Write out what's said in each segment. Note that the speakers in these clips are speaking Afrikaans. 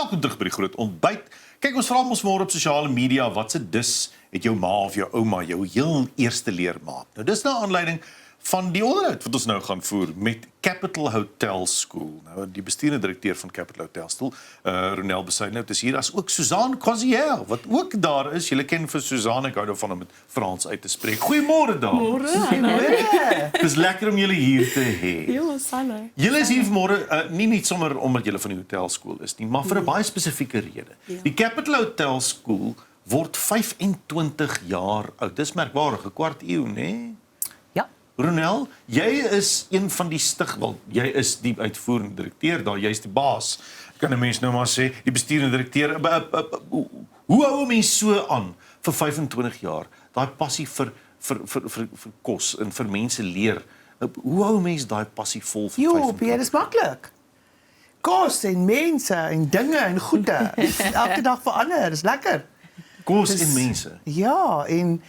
Welkom terug by die groot ontbyt. Kyk, ons vra ons môre op sosiale media, wat se dis het jou ma of jou ouma jou heel eerste leer maak? Nou, dis nou aanleiding van die onderhoud wat ons nou gaan voer met Capital Hotel School. Nou, die besturende direkteur van Capital Hotel School, Ronel Besuidnout, is hier, as ook Suzanne Crozier, wat ook daar is. Julle ken vir Suzanne, ek hou daarvan om met Frans uit te spreek. Goeiemôre dames. Môre. Dis lekker om julle hier te hê. Ja, Sanne. Julle is hier vanmôre nie net sommer omdat julle van die hotelskool is nie, maar vir 'n baie spesifieke rede. Ja. Die Capital Hotel School word 25 jaar oud. Dis merkwaardig, 'n kwart eeu, né? Ja. Ronel, jy is een van die jy is die uitvoerende direkteur daar, jy's die baas. Kan 'n mens nou maar sê, die besturende direkteur. Hoe hou 'n mens so aan vir 25 jaar? Daai passie vir kos en vir mense leer. Hoe hou 'n mens daai passie vol vir 25 jaar? Pierre, dis maklik. Kos en mense en dinge en goede. Elke dag verander, dis lekker. Kos en mense. Ja, en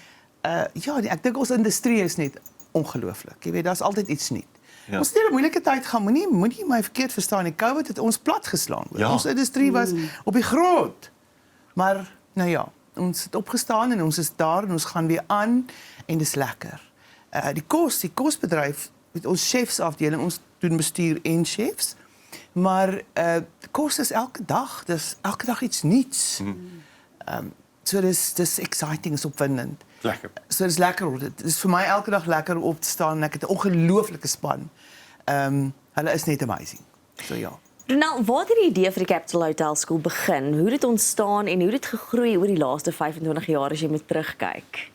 ek dink ons industrie is net ongelooflik. Jy weet, daar's altyd iets nuut. Ja. Ons het 'n moeilike tyd gaan. Moenie my verkeerd verstaan. Die COVID het ons plat geslaan. Ja. Ons industrie was op die grond. Maar nou ja, ons het opgestaan en ons is daar en ons gaan weer aan en dis lekker. Die kosbedryf, met ons chefsafdeling, ons doen bestuur en chefs. Maar kos is elke dag, dis elke dag iets nuuts. So dis exciting, is opwindend. Lekker. So dis lekker. Dit is vir my elke dag lekker om op te staan en ek het 'n ongelooflike span. Hulle is net amazing. So ja. Ronel, waar het die idee vir die Capital Hotel School begin? Hoe het dit ontstaan en hoe het dit gegroei oor die laaste 25 jaar as jy moet terugkyk?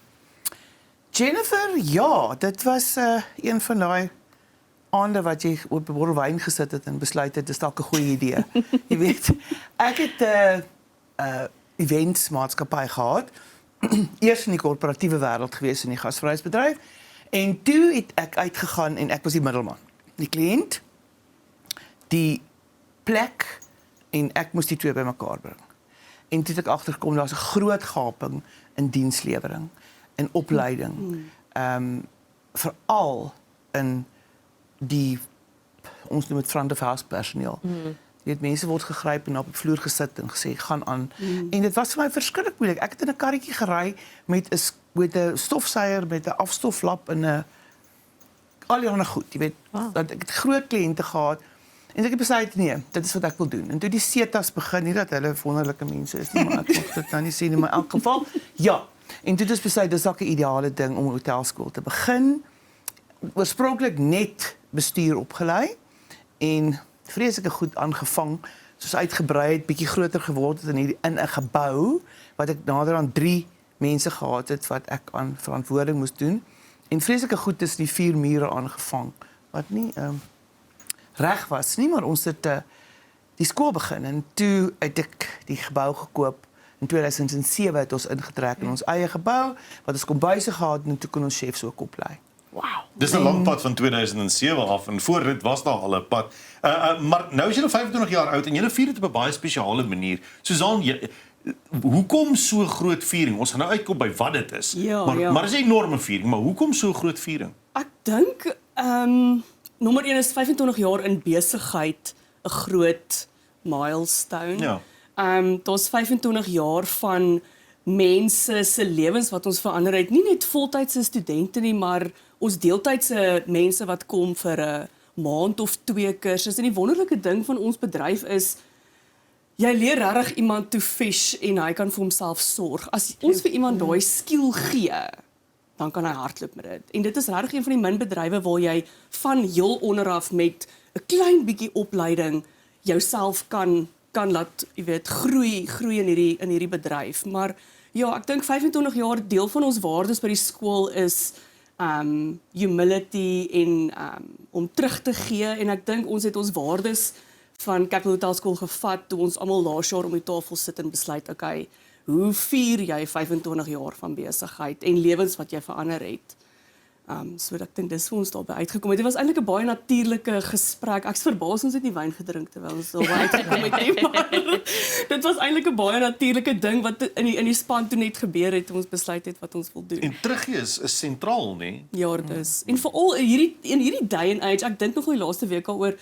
Jennifer, ja, dit was een van daai aande wat jy op 'n bottel wyn gesit het en besluit het dis dalk 'n goeie idee. Jy weet, ek het eventsmaatskappy gehad. Eers in die korporatiewe wêreld gewees in die gasvryheidsbedryf en toe het ek uitgegaan en ek was die middelman. Die kliënt, die plek en ek moes die twee bymekaar bring. En toe het ek agtergekom daar's 'n groot gaping in dienslewering, in opleiding. Veral in die ons noem dit front of house personeel. Jy weet, mense word gegryp en op die vloer gesit en gesê gaan aan. En dit was vir my verskriklik moeilik. Ek het in 'n karretjie gery met 'n stofsuier, met 'n afstoflap en 'n al die ander goed, jy weet. Dat ek het groot kliënte gehad en ek het besluit nee, dit is wat ek wil doen. En toe die setas begin, nie dat hulle wonderlike mense is nie, maar ek mag dit nou nie sê nie, maar in elk geval ja. En toe het besluit dis ook 'n ideale ding om 'n hotelskool te begin. Oorspronklik net bestuur opgelei en vreeslike goed aangevang, soos uitgebrei het, bietjie groter geword het in 'n gebou wat ek nader aan 3 mense gehad het wat ek aan verantwoording moes doen. En vreeslike goed is die 4 mure aangevang wat nie reg was nie, maar ons het die skool begin en toe het ek die gebou gekoop. In 2007 het ons ingetrek in ons eie gebou wat ons kombuise gehad en toe kon ons chefs ook oplei. Wow. Dis 'n lang pad van 2007 af en voor dit was daar al 'n pad. Maar nou is jy 25 jaar oud en jy vier dit op 'n baie spesiale manier. Suzanne, hoekom so groot viering? Ons gaan nou uitkom by wat dit is. Ja, maar is 'n enorme viering, maar hoekom so groot viering? Ek dink nommer 1 is 25 jaar in besigheid 'n groot milestone. Ja. Daar's 25 jaar van mense se lewens wat ons verander het. Nie net voltydse studente nie, maar ons deeltydse mense wat kom vir 'n maand of 2 kursus. En die wonderlike ding van ons bedryf is jy leer regtig iemand to fish en hy kan vir homself sorg. As ons vir iemand daai skill gee, dan kan hy hardloop met dit. En dit is regtig een van die min bedrywe waar jy van heel onderaf met 'n klein bietjie opleiding jouself kan laat, jy weet, groei in hierdie bedryf. Maar ja, ek dink 25 jaar deel van ons waardes by die skool is humility en om terug te gee en ek dink ons het ons waardes van Capital Hotel School gevat toe ons almal laas jaar om die tafel sit en besluit, okay, hoe vier jy 25 jaar van besigheid en lewens wat jy verander het? So ek dink dis hoe ons daarby uitgekom het. Dit was eintlik 'n baie natuurlike gesprek. Ek's verbaas ons het nie wyn gedrink terwyl ons daarby uitgekom het nie. Maar dit was eintlik 'n baie natuurlike ding wat in die span toe net gebeur het, ons besluit het wat ons wil doen. En teruggee is sentraal, nê? Ja, dit is. En veral in hierdie day and age, ek dink nog die laaste week daaroor,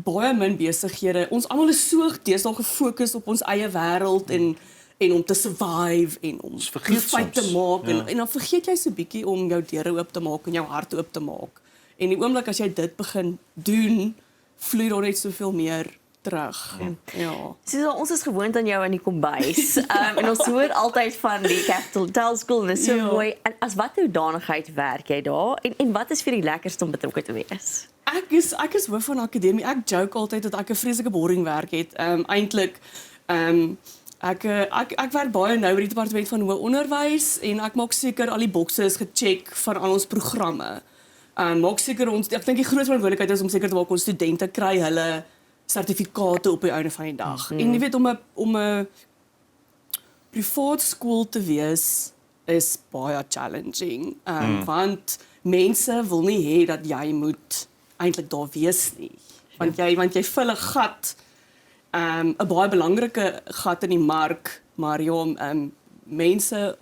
baie min besighede. Ons almal is so deesdae gefokus op ons eie wêreld en om te survive en om vergeet profit te soms, maak ja. en dan vergeet jy so bietjie om jou deure oop te maak en jou hart oop te maak. En die oomblik as jy dit begin doen, vloei daar net soveel meer terug. Ja. So, ons is gewoond aan jou in die kombuis. En ons hoor altyd van die Capital Hotel School en dit is so Ja. mooi. En as wat hoedanigheid werk jy daar en wat is vir die lekkerste om betrokke te wees? Ek is hoof van die akademie. Ek joke altyd dat ek 'n vreeslike boring werk het. Eintlik ek werk baie nou by die departement van hoër onderwys en ek maak seker al die bokse is gecheck van al ons programme. Maak seker ek dink die groot verantwoordelikheid is om seker te maak ons studente kry hulle sertifikate op die einde van die dag. En jy weet om 'n privaat skool te wees is baie challenging. Want mense wil nie hê dat jy moet eintlik daar wees nie. Want jy vul 'n gat, 'n baie belangrike gat in die mark, maar ja, mense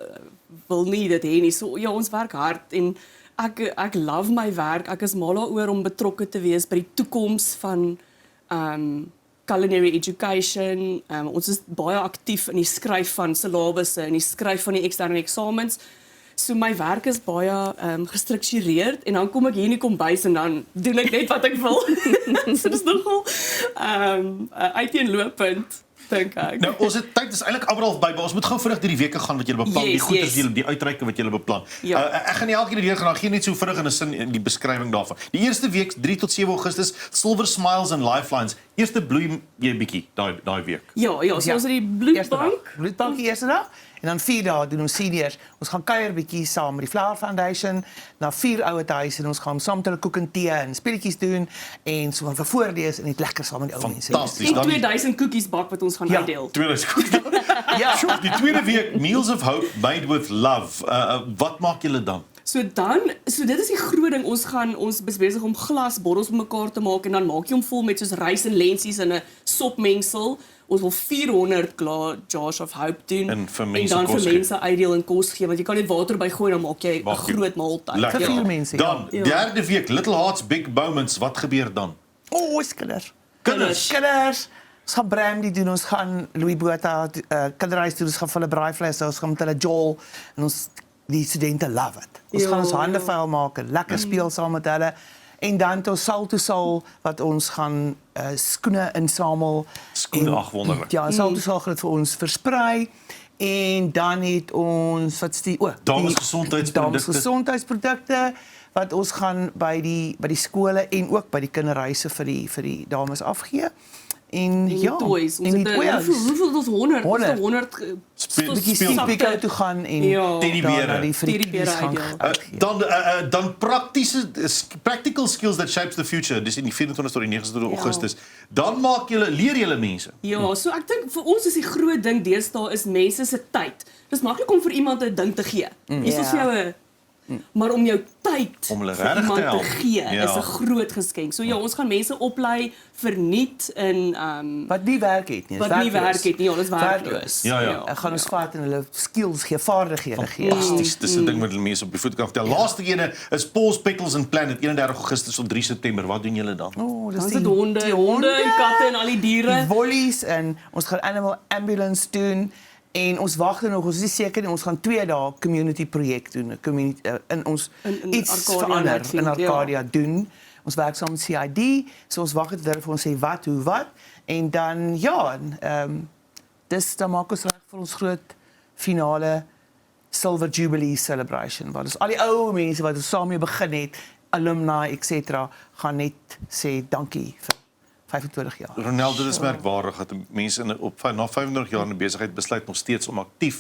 wil nie dit hê nie. So ja, ons werk hard en ek love my werk. Ek is mal daaroor om betrokke te wees by die toekoms van culinary education. Ons is baie aktief in die skryf van syllabusse en die skryf van die eksterne eksamens. So my werk is baie gestruktureerd en dan kom ek hier in die kombuis en dan doen ek net wat ek wil. So dis nogal uiteenlopend, dink ek. Nou, ons het tyd is eintlik amper half by, maar ons moet gou vinnig deur die weke gaan wat julle beplan, die Yes, goeders yes. die uitreike wat julle beplan. Ja. Ek gaan nie elke keer weer gaan, gee net so vinnig in 'n sin in die beskrywing daarvan. Die eerste week 3 tot 7 Augustus, Silver Smiles and Lifelines. Eerste bloei jy bietjie daai week. Ja, so ons het die Eerste dag. bloedbank. Bloedbank die eerste dag. En dan 4 dae doen ons seniors. Ons gaan kuier bietjie saam met die Flower Foundation na 4 ouer huise en ons gaan saam met hulle koek en tee en speletjies doen en so van voorlees en net lekker saam met die ou mense. Fantasties. En Dan 2000 koekies bak wat ons gaan Ja. uitdeel. 2000. Ja. Sjoe, die tweede week Meals of Hope Made with Love. Wat maak julle dan? So dit is die groot ding. Ons is besig om glasbottels bymekaar te maak en dan maak jy hom vol met soos rys en lensies in 'n sopmengsel. Ons wil 400 jars of hope doen En vir mense dan kos vir gee. mense uitdeel en kos gee want jy kan net water bygooi dan maak jy 'n groot maaltyd. Lekker. Vir 4 mense, ja. Dan, derde week Little Hearts Big Moments. Wat gebeur dan? Ons kinders. Kinders. Kinders. Ons gaan brandy doen, ons gaan Louis Botha kinderreis doen, ons gaan vir hulle braaivleis, ons gaan met hulle jol en ons die studente love it. Ons Ja, gaan ons hande ja. vuil maak en lekker speel saam met hulle. En dan het ons Soul to Soul wat ons gaan skoene insamel. Skoene, En- ag, wonderlik. Ja, Soul to Soul gaan dit vir ons versprei. En dan het ons wat is die Damesgesondheidsprodukte. damesgesondheidsprodukte wat ons gaan by die skole en ook by die kinderreise vir die dames afgee. En Die ja, toys. Ons en die het toys. hoeveel ons 100, 100. 100 Bietjie Spielbeker toe gaan en Ja. Teddybere. dan na die Teddybere frietjies gaan uitdeel. Dan practical skills that shapes the future. Dis in die 24 tot die 29 Augustus. Dan leer julle mense. Ja, so ek dink vir ons is die groot ding deesdae is mense se tyd. Dis maklik om vir iemand 'n ding te gee. Dis Ja. vir jou 'n maar om jou tyd Om hulle vir regtig te iemand help. te gee Ja. is 'n groot geskenk. So ja, ons gaan mense oplei verniet in wat nie werk het nie. is wat nie werkloos. werk het nie, ons werkloos. Ja. Ek gaan ons vat en hulle skills gee, vaardighede gee. Fantasties. Dis 'n ding wat hulle mense op die voet kan vertel. Laaste ene is Paul's Petals and Planet 31 Augustus tot 3 September. Wat doen julle dan? Oh, Dan is dit honde en katte en al die diere. Die wollies en ons gaan animal ambulance doen en ons wag nog, ons is nie seker nie, ons gaan 2 dae community projek doen, 'n community in ons In iets Arcadia verander Netfield, in Arcadia doen. Ons werk saam met CID, so ons wag dit hulle vir ons sê wat, hoe, wat en dan ja, dis dan maak ons reg vir ons groot finale Silver Jubilee celebration waar ons al die ou mense wat ons saam mee begin het, alumni etc. gaan net sê dankie vir 25 jaar. Ronaldo, dit is merkwaardig dat mense na 35 jaar in die besigheid besluit nog steeds om aktief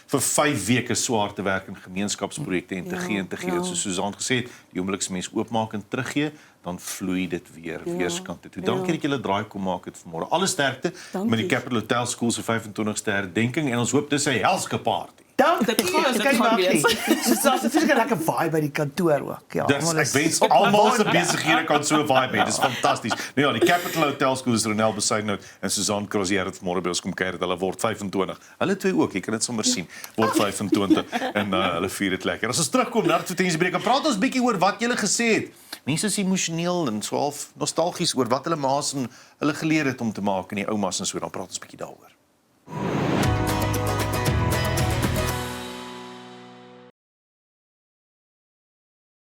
vir 5 weke swaar te werk in gemeenskapsprojekte en te gee. ja. Soos Susan gesê het, die oomblik as mense oopmaak en teruggee, dan vloei dit weer weerskante toe. Dankie dat julle draai kom maak het vanmôre. Alle sterkte Dankie. met die Capital Hotel School se 25ste herdenking en ons hoop dis 'n helske party. Dankie. Dit gaan- Ek dit kan nie gaan wag nie. wees. So daar's 'n vreeslike lekker vibe by die kantoor ook. Ja, Dis almal ek is wens almal se opgewonde. besighede kan so vibe hê. Dis fantasties. Nou ja, die Capital Hotel School is Ronel Besuidnout en Susan Crozier het môre by ons kom kuier. Hulle word 25. Hulle twee ook, jy kan dit sommer sien. Word 25 en hulle vier dit lekker. As ons terugkom na die advertensiebreek, dan praat ons bietjie oor wat julle gesê het. Mense is emosioneel en so half nostalgies oor wat hulle ma's en hulle geleer het om te maak en die oumas en so, dan praat ons bietjie daaroor.